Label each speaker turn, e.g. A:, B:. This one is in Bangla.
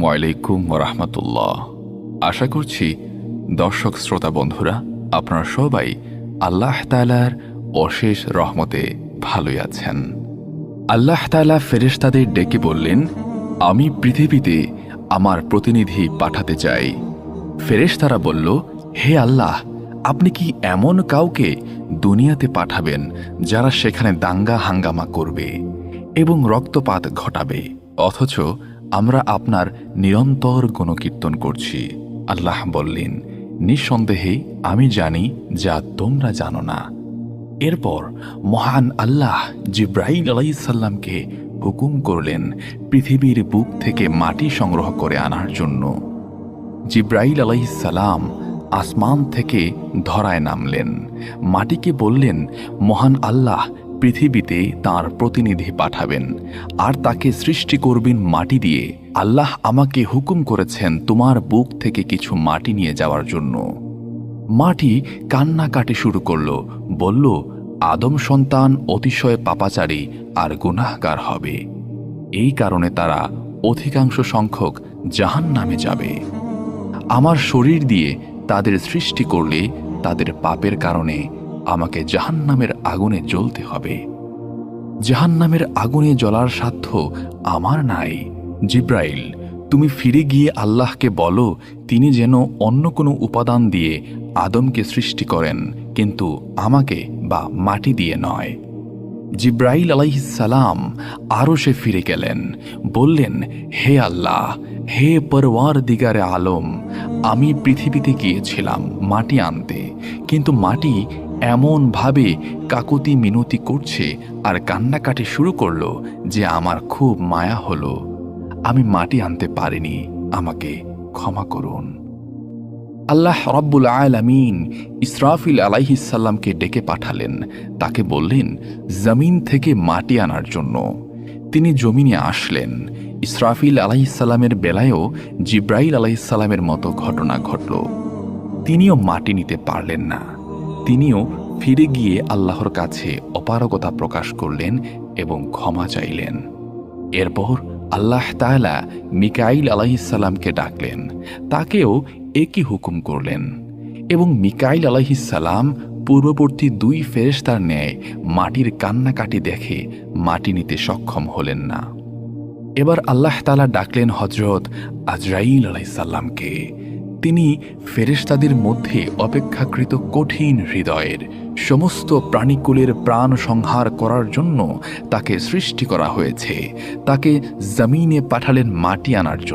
A: আসসালামু আলাইকুম ওয়া রাহমাতুল্লাহ। আশা করছি দর্শক শ্রোতা বন্ধুরা আপনারা সবাই আল্লাহ তাআলার অশেষ রহমতে ভালোই আছেন। আল্লাহ তাআলা ফেরেশতাদের ডেকে বললেন, আমি পৃথিবীতে আমার প্রতিনিধি পাঠাতে চাই। ফেরেশতারা বলল, হে আল্লাহ, আপনি কি এমন কাউকে দুনিয়াতে পাঠাবেন যারা সেখানে দাঙ্গা হাঙ্গামা করবে এবং রক্তপাত ঘটাবে, অথচ আমরা আপনার নিরন্তর গুণকীর্তন করছি? আল্লাহ বললেন, নিঃসন্দেহে আমি জানি যা তোমরা জানো না। এরপর মহান আল্লাহ জিব্রাইল আলাইহিস সালামকে হুকুম করলেন পৃথিবীর বুক থেকে মাটি সংগ্রহ করে আনার জন্য। জিব্রাইল আলাইহিস সালাম আসমান থেকে ধরায় নামলেন, মাটিকে বললেন, মহান আল্লাহ পৃথিবীতে তার প্রতিনিধি পাঠাবেন আর তাকে সৃষ্টি করবেন মাটি দিয়ে। আল্লাহ আমাকে হুকুম করেছেন তোমার বুক থেকে কিছু মাটি নিয়ে যাওয়ার জন্য। মাটি কান্নাকাটি শুরু করল, বলল, আদম সন্তান অতিশয় পাপাচারী আর গুনাহগার হবে, এই কারণে তারা অধিকাংশ সংখ্যক জাহান্নামে যাবে। আমার শরীর দিয়ে তাদের সৃষ্টি করলে তাদের পাপের কারণে আমাকে জাহান্নামের আগুনে জ্বলতে হবে। জাহান্নামের আগুনে জ্বলার সাধ্য আমার নাই। জিব্রাইল, তুমি ফিরে গিয়ে আল্লাহকে বলো তিনি যেন অন্য কোনো উপাদান দিয়ে আদমকে সৃষ্টি করেন, কিন্তু আমাকে বা মাটি দিয়ে নয়। জিব্রাইল আলাইহিস সালাম আরশে ফিরে গেলেন, বললেন, হে আল্লাহ, হে পরওয়ারদিগারে আলম, আমি পৃথিবীতে গিয়েছিলাম মাটি আনতে, কিন্তু মাটি এমনভাবে কাকুতি মিনতি করছে আর কান্নাকাটি শুরু করলো যে আমার খুব মায়া হলো। আমি মাটি আনতে পারিনি, আমাকে ক্ষমা করুন। আল্লাহ রাব্বুল আলামিন ইসরাফিল আলাইহিস সালামকে ডেকে পাঠালেন, তাকে বললেন জমিন থেকে মাটি আনার জন্য। তিনি জমিনে আসলেন। ইসরাফিল আলাইহিস সালামের বেলায়ও জিব্রাইল আলাইহিস সালামের মতো ঘটনা ঘটল। তিনিও মাটি নিতে পারলেন না। তিনিও ফিরে গিয়ে আল্লাহর কাছে অপারগতা প্রকাশ করলেন এবং ক্ষমা চাইলেন। এরপর আল্লাহ তাআলা মিকাইল আলাইহিস সালামকে ডাকলেন, তাকেও একই হুকুম করলেন এবং মিকাইল আলাইহিস সালাম পূর্ববর্তী দুই ফেরেশতার ন্যায় মাটির কান্নাকাটি দেখে মাটি নিতে সক্ষম হলেন না। এবার আল্লাহ তাআলা ডাকলেন হযরত আজরাইল আলাইহিস সালামকে। তিনি ফেরেশতাদের মধ্যে অপেক্ষাকৃত কঠিন হৃদয়ের, সমস্ত প্রাণীকুলের প্রাণ সংহার করার জন্য তাকে সৃষ্টি করা হয়েছে। তাকে জমিনে পাঠালেন মাটি আনার জন্য।